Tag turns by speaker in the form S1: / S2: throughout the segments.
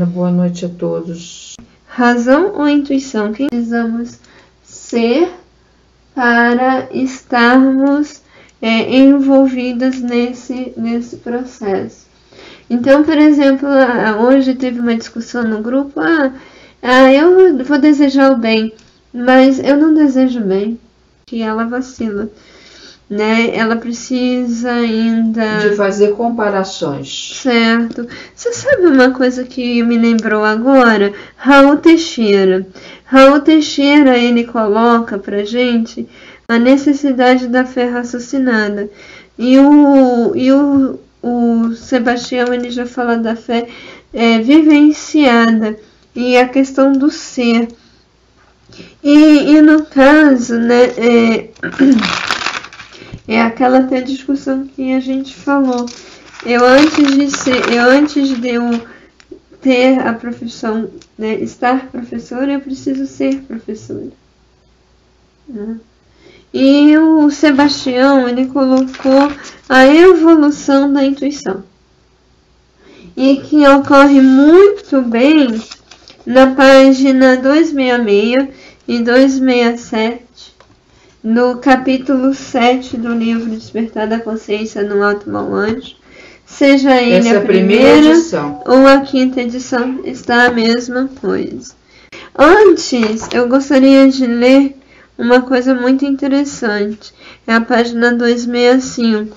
S1: Helena, boa noite a todos.
S2: Razão ou intuição? Quem precisamos ser para estarmos envolvidas nesse processo? Então, por exemplo, hoje teve uma discussão no grupo, eu vou desejar o bem, mas eu não desejo bem, que ela vacila, né? Ela precisa ainda
S1: de fazer comparações.
S2: Certo. Você sabe uma coisa que me lembrou agora? Raul Teixeira. Raul Teixeira, ele coloca pra gente a necessidade da fé raciocinada. E o Sebastião, ele já fala da fé vivenciada e a questão do ser. E no caso, né, é aquela até discussão que a gente falou. Antes de eu ter a profissão, né, estar professora, eu preciso ser professora, né? E o Sebastião, ele colocou a evolução da intuição, e que ocorre muito bem na página 266 e 267, no capítulo 7 do livro Despertar da Consciência no Alto Mau Anjo. Seja ele a primeira edição ou a quinta edição, está a mesma coisa. Antes, eu gostaria de ler uma coisa muito interessante. É a página 265,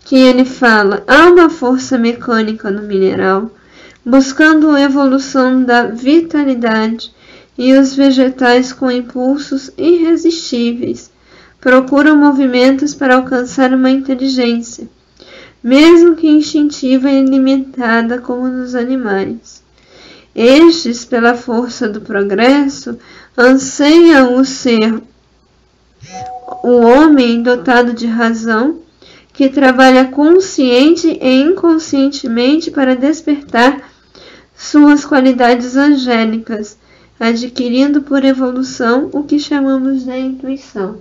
S2: que ele fala: há uma força mecânica no mineral, buscando a evolução da vitalidade, e os vegetais com impulsos irresistíveis procuram movimentos para alcançar uma inteligência, mesmo que instintiva e limitada como nos animais. Estes, pela força do progresso, anseiam o ser, o homem dotado de razão, que trabalha consciente e inconscientemente para despertar suas qualidades angélicas, adquirindo por evolução o que chamamos de intuição.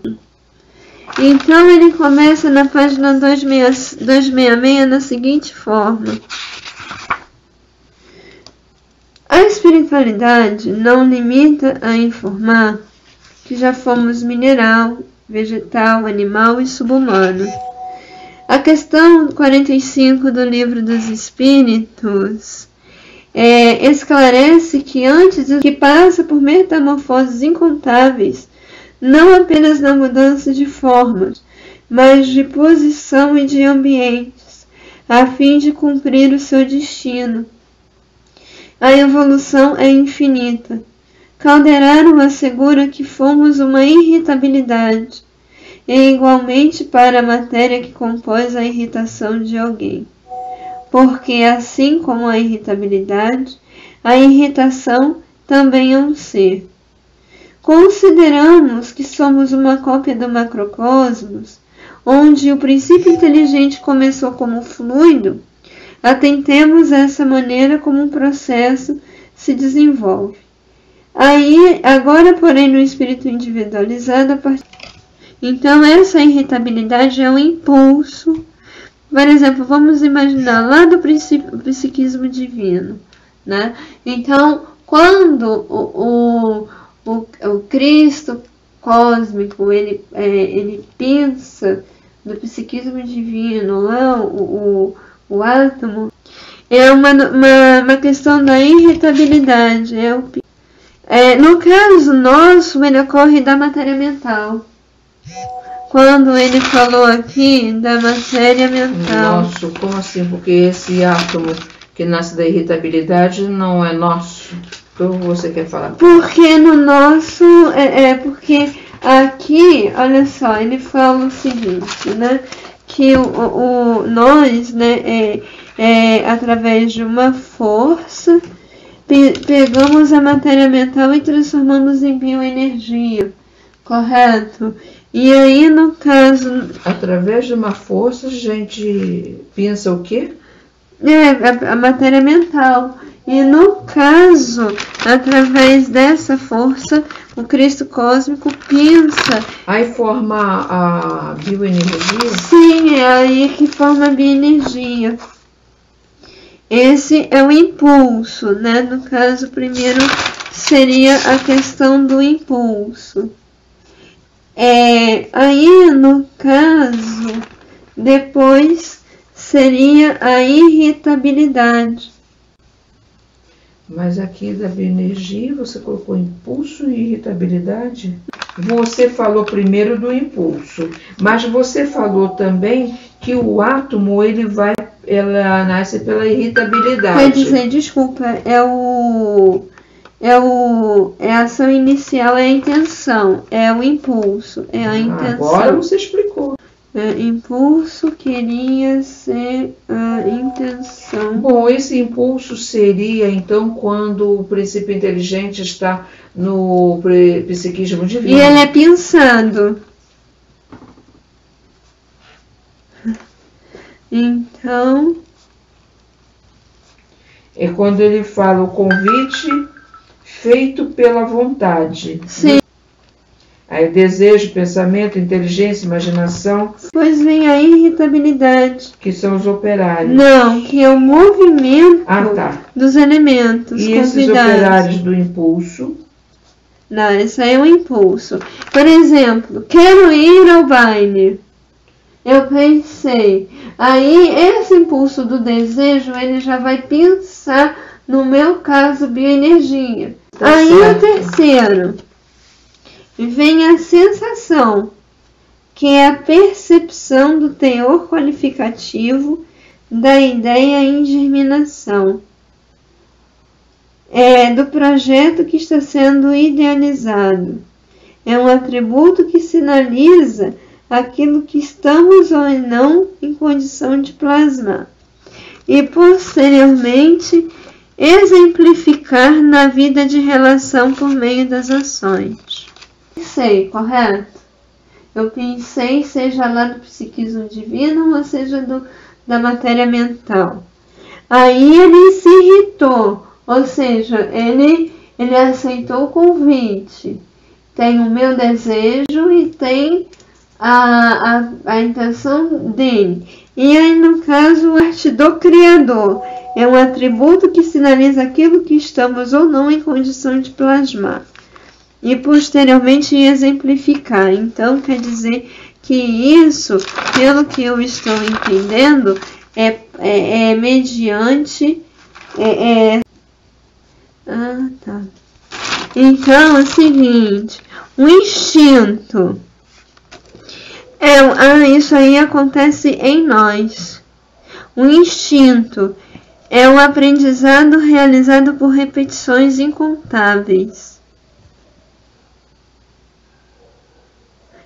S2: Então ele começa na página 266 da seguinte forma: a espiritualidade não limita a informar que já fomos mineral, vegetal, animal e subhumano. A questão 45 do Livro dos Espíritos esclarece que que passa por metamorfoses incontáveis, não apenas na mudança de formas, mas de posição e de ambientes, a fim de cumprir o seu destino. A evolução é infinita. Calderaro assegura que fomos uma irritabilidade, e igualmente para a matéria que compôs a irritação de alguém. Porque, assim como a irritabilidade, a irritação também é um ser. Consideramos que somos uma cópia do macrocosmos, onde o princípio inteligente começou como fluido. Atentemos essa maneira como um processo se desenvolve. Agora, porém, no espírito individualizado, então essa irritabilidade é um impulso. Por exemplo, vamos imaginar lá do psiquismo divino, né? Então, quando o Cristo cósmico, ele pensa no psiquismo divino, lá o átomo, é uma questão da irritabilidade. No caso nosso, ele ocorre da matéria mental. Quando ele falou aqui da matéria mental.
S1: Nosso, como assim? Porque esse átomo que nasce da irritabilidade não é nosso? O que você quer falar?
S2: Porque no nosso, porque aqui, olha só, ele fala o seguinte, né? Que nós, né, através de uma força, pegamos a matéria mental e transformamos em bioenergia, correto? E aí, no caso...
S1: Através de uma força, a gente pensa o quê?
S2: A matéria mental. E no caso, através dessa força, o Cristo cósmico pensa...
S1: Aí forma a bioenergia?
S2: Sim, é aí que forma a bioenergia. Esse é o impulso, né? No caso, primeiro seria a questão do impulso. Aí, no caso, depois seria a irritabilidade.
S1: Mas aqui da bioenergia você colocou impulso e irritabilidade? Você falou primeiro do impulso, mas você falou também que o átomo ela nasce pela irritabilidade.
S2: Quer dizer, desculpa, a ação inicial é a intenção, é o impulso, é a intenção.
S1: Agora você explicou.
S2: Impulso queria ser a intenção.
S1: Bom, esse impulso seria então quando o princípio inteligente está no psiquismo divino.
S2: E ele é pensado. Então,
S1: é quando ele fala o convite feito pela vontade.
S2: Sim.
S1: Aí desejo, pensamento, inteligência, imaginação.
S2: Pois vem a irritabilidade.
S1: Que são os operários.
S2: Não, que é o movimento dos elementos.
S1: E esses operários do impulso?
S2: Não, esse aí é um impulso. Por exemplo, quero ir ao baile. Eu pensei. Aí esse impulso do desejo, ele já vai pensar, no meu caso, bioenergia. Aí o terceiro. Vem a sensação, que é a percepção do teor qualificativo da ideia em germinação. Do projeto que está sendo idealizado. É um atributo que sinaliza aquilo que estamos ou não em condição de plasmar. E, posteriormente, exemplificar na vida de relação por meio das ações. Pensei, correto? Eu pensei, seja lá do psiquismo divino ou seja da matéria mental. Aí ele se irritou, ou seja, ele aceitou o convite. Tem o meu desejo e tem a intenção dele. E aí, no caso, o arte do Criador é um atributo que sinaliza aquilo que estamos ou não em condição de plasmar. E posteriormente exemplificar. Então, quer dizer que isso, pelo que eu estou entendendo, é mediante... tá. Então, é o seguinte, o instinto. Isso aí acontece em nós. O instinto é um aprendizado realizado por repetições incontáveis.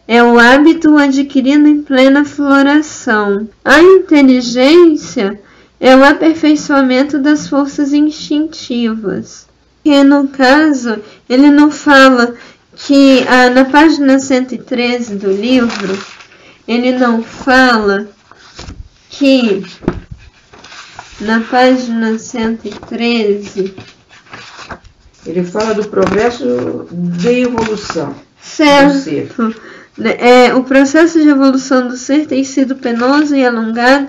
S2: É o hábito adquirido em plena floração. A inteligência é o aperfeiçoamento das forças instintivas. E no caso, ele não fala que na página 113 do livro, ele não fala que na página 113
S1: ele fala do progresso de evolução.
S2: Certo. O processo de evolução do ser tem sido penoso e alongado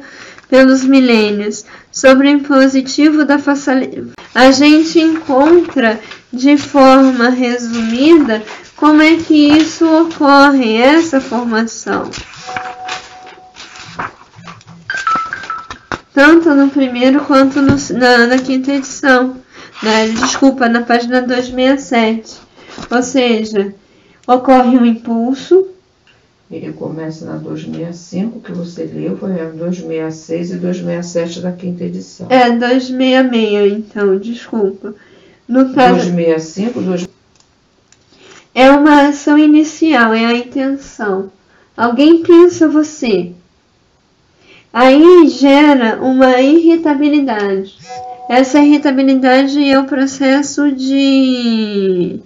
S2: pelos milênios, sobre o impositivo da facilidade. A gente encontra de forma resumida como é que isso ocorre, essa formação. Tanto no primeiro quanto na quinta edição. Desculpa, na página 267. Ou seja, ocorre um impulso.
S1: Ele começa na 265, que você leu, foi a 266 e 267 da quinta edição.
S2: 266, então, desculpa. No caso,
S1: 265,
S2: é uma ação inicial, é a intenção. Alguém pensa você. Aí gera uma irritabilidade. Essa irritabilidade é o processo de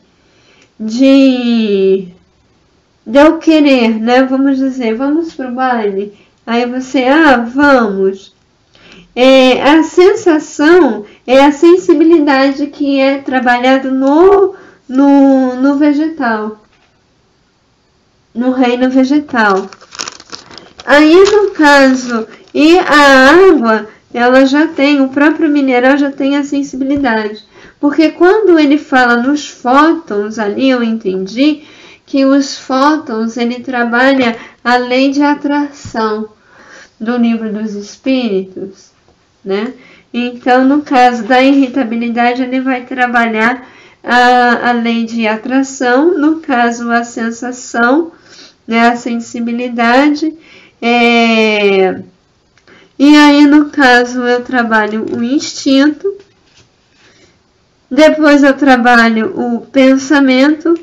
S2: eu querer, né? Vamos dizer, vamos pro baile. Aí você, vamos. A sensação é a sensibilidade que é trabalhado no vegetal. No reino vegetal. Aí, no caso, e a água ela já tem, o próprio mineral já tem a sensibilidade. Porque quando ele fala nos fótons, ali eu entendi que os fótons, ele trabalha a lei de atração do livro dos espíritos, né? Então, no caso da irritabilidade, ele vai trabalhar a lei de atração, no caso a sensação, né, a sensibilidade, e aí no caso eu trabalho o instinto, depois eu trabalho o pensamento,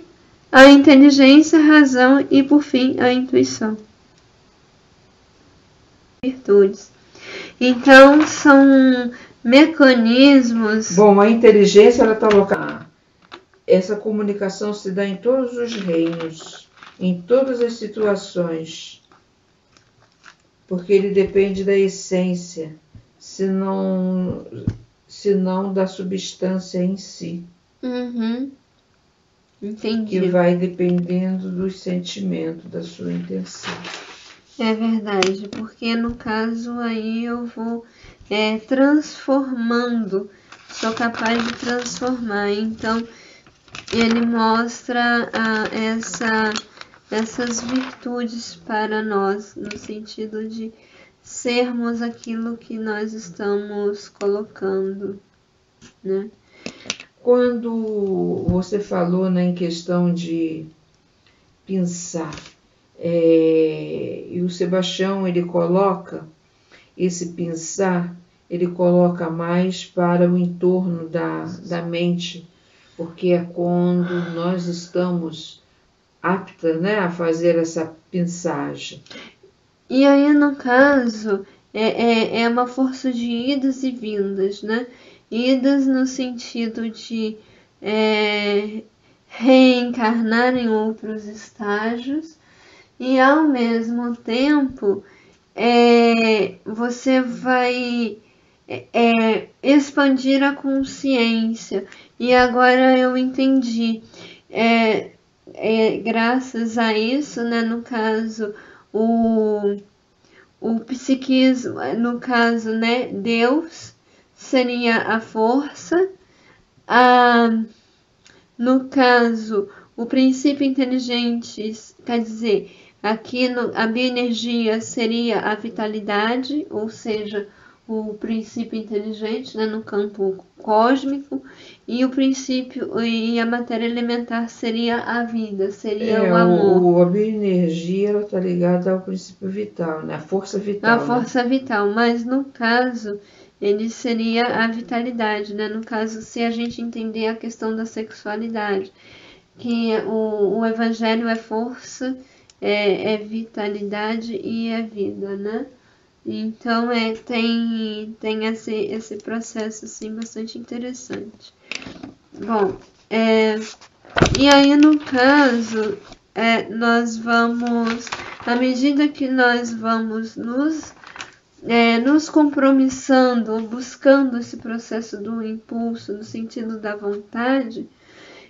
S2: a inteligência, a razão e por fim a intuição. Virtudes. Então são mecanismos.
S1: Bom, a inteligência ela está colocada. Essa comunicação se dá em todos os reinos, em todas as situações, porque ele depende da essência, senão da substância em si.
S2: Entendi.
S1: Que vai dependendo dos sentimentos, da sua intenção.
S2: É verdade, porque no caso aí eu vou transformando, sou capaz de transformar. Então ele mostra essas virtudes para nós, no sentido de sermos aquilo que nós estamos colocando, né?
S1: Quando você falou, né, em questão de pensar, e o Sebastião ele coloca esse pensar, ele coloca mais para o entorno da mente, porque é quando nós estamos aptas, né, a fazer essa pensagem.
S2: E aí, no caso, é uma força de idas e vindas, né? Idas no sentido de reencarnar em outros estágios e, ao mesmo tempo, você vai expandir a consciência. E agora eu entendi. Graças a isso, né, no caso, o psiquismo, no caso, né, Deus seria a força, no caso, o princípio inteligente, quer dizer, aqui a bioenergia seria a vitalidade, ou seja, o princípio inteligente, né, no campo cósmico, e o princípio e a matéria elementar seria a vida, seria o amor.
S1: A bioenergia está ligada ao princípio vital, né? A força vital.
S2: A força vital, mas no caso ele seria a vitalidade, né? No caso, se a gente entender a questão da sexualidade, que o evangelho é força, é vitalidade e é vida, né? Então tem esse processo assim bastante interessante. Bom, e aí no caso nós vamos, à medida que nós vamos nos compromissando, buscando esse processo do impulso, no sentido da vontade,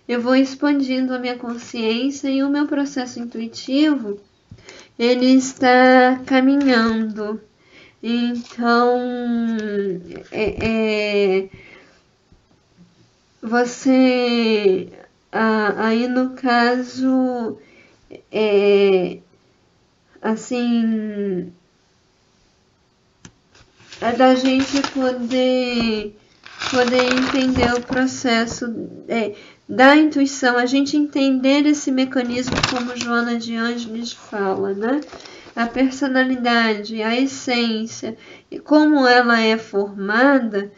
S2: eu vou expandindo a minha consciência e o meu processo intuitivo, ele está caminhando. Então, você, aí no caso, assim, é da gente poder entender o processo da intuição, a gente entender esse mecanismo como Joana de Ângeles fala, né? A personalidade, a essência e como ela é formada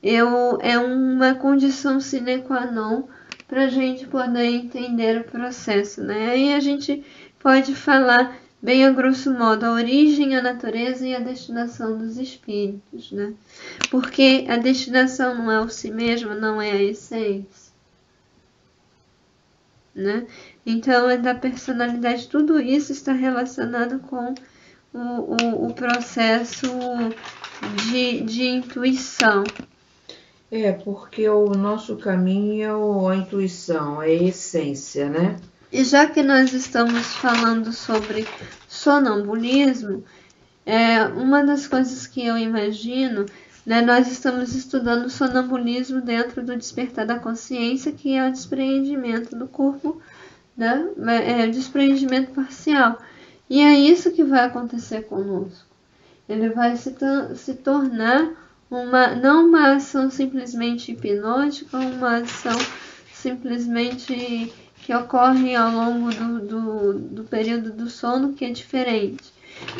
S2: é uma condição sine qua non para a gente poder entender o processo, né? Aí a gente pode falar bem a grosso modo a origem, a natureza e a destinação dos espíritos, né? Porque a destinação não é o si mesmo, não é a essência, né? Então é da personalidade, tudo isso está relacionado com o processo de intuição.
S1: Porque o nosso caminho é a intuição, é a essência, né?
S2: E já que nós estamos falando sobre sonambulismo, uma das coisas que eu imagino né, nós estamos estudando o sonambulismo dentro do despertar da consciência, que é o despreendimento do corpo, né, é o despreendimento parcial. E é isso que vai acontecer conosco. Ele vai se tornar não uma ação simplesmente hipnótica, uma ação simplesmente que ocorre ao longo do período do sono, que é diferente.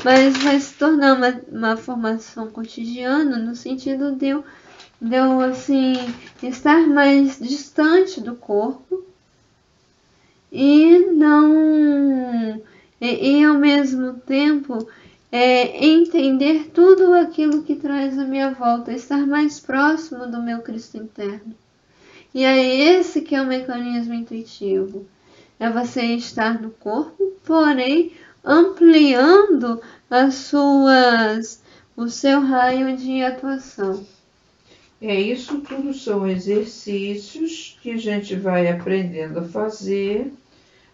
S2: Mas vai se tornar uma formação cotidiana, no sentido de eu assim, estar mais distante do corpo e ao mesmo tempo entender tudo aquilo que traz à minha volta, estar mais próximo do meu Cristo interno. E é esse que é o mecanismo intuitivo. É você estar no corpo, porém ampliando o seu raio de atuação.
S1: Isso tudo são exercícios que a gente vai aprendendo a fazer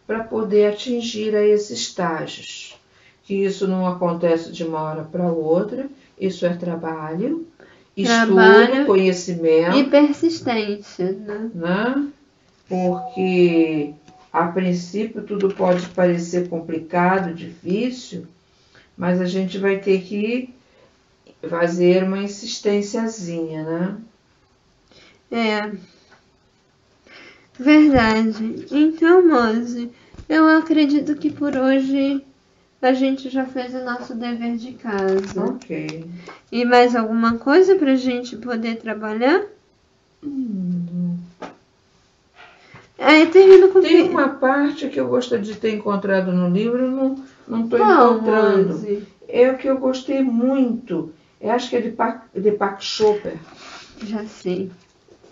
S1: para poder atingir a esses estágios. Que isso não acontece de uma hora para outra, isso é trabalho, estudo, conhecimento.
S2: E persistência,
S1: né? Porque a princípio tudo pode parecer complicado, difícil, mas a gente vai ter que fazer uma insistênciazinha, né?
S2: Verdade. Então, Mose, eu acredito que por hoje a gente já fez o nosso dever de casa.
S1: Ok.
S2: E mais alguma coisa pra gente poder trabalhar? Eu termino com
S1: Tem uma parte que eu gostaria de ter encontrado no livro, não estou encontrando.
S2: Mose?
S1: É o que eu gostei muito. Eu acho que é de Pak Chopper.
S2: Já sei.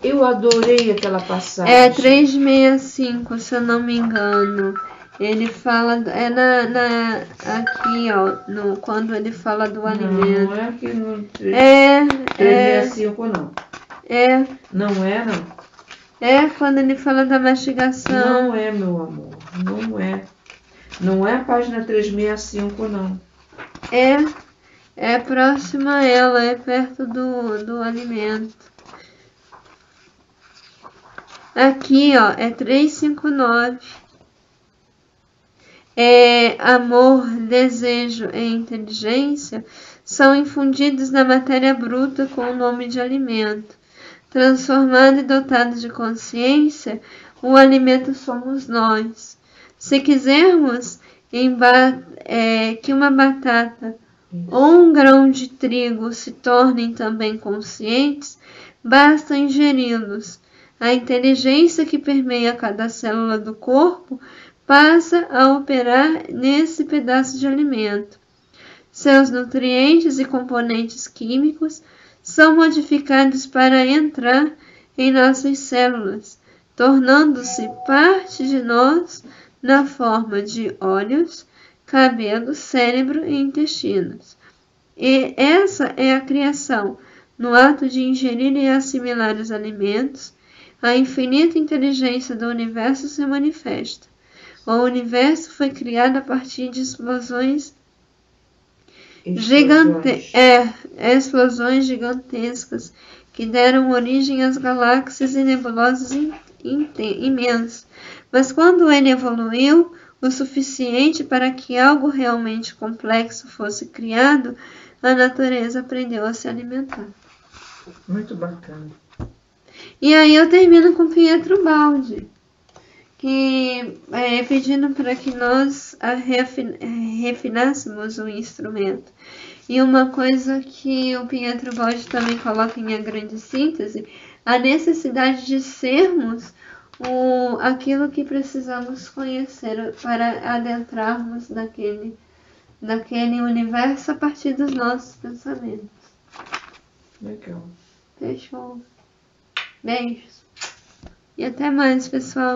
S1: Eu adorei aquela passagem.
S2: É 365, se eu não me engano. Ele fala, aqui, ó, quando ele fala do alimento.
S1: Não é aqui no 365, não. Não é, não.
S2: Quando ele fala da mastigação.
S1: Não é, meu amor, não é. Não é a página 365, não.
S2: É próxima a ela, é perto do alimento. Aqui, ó, é 359. Amor, desejo e inteligência são infundidos na matéria bruta com o nome de alimento. Transformado e dotado de consciência, o alimento somos nós. Se quisermos que uma batata ou um grão de trigo se tornem também conscientes, basta ingeri-los. A inteligência que permeia cada célula do corpo passa a operar nesse pedaço de alimento. Seus nutrientes e componentes químicos são modificados para entrar em nossas células, tornando-se parte de nós na forma de olhos, cabelo, cérebro e intestinos. E essa é a criação. No ato de ingerir e assimilar os alimentos, a infinita inteligência do universo se manifesta. O universo foi criado a partir de explosões gigantescas que deram origem às galáxias e nebulosas imensas. Mas quando ele evoluiu o suficiente para que algo realmente complexo fosse criado, a natureza aprendeu a se alimentar.
S1: Muito bacana.
S2: E aí eu termino com Pietro Baldi, que pedindo para que nós refinássemos o instrumento. E uma coisa que o Pietro Baldi também coloca em A Grande Síntese, a necessidade de sermos aquilo que precisamos conhecer para adentrarmos naquele universo a partir dos nossos pensamentos.
S1: Legal.
S2: Fechou. Beijos. E até mais, pessoal.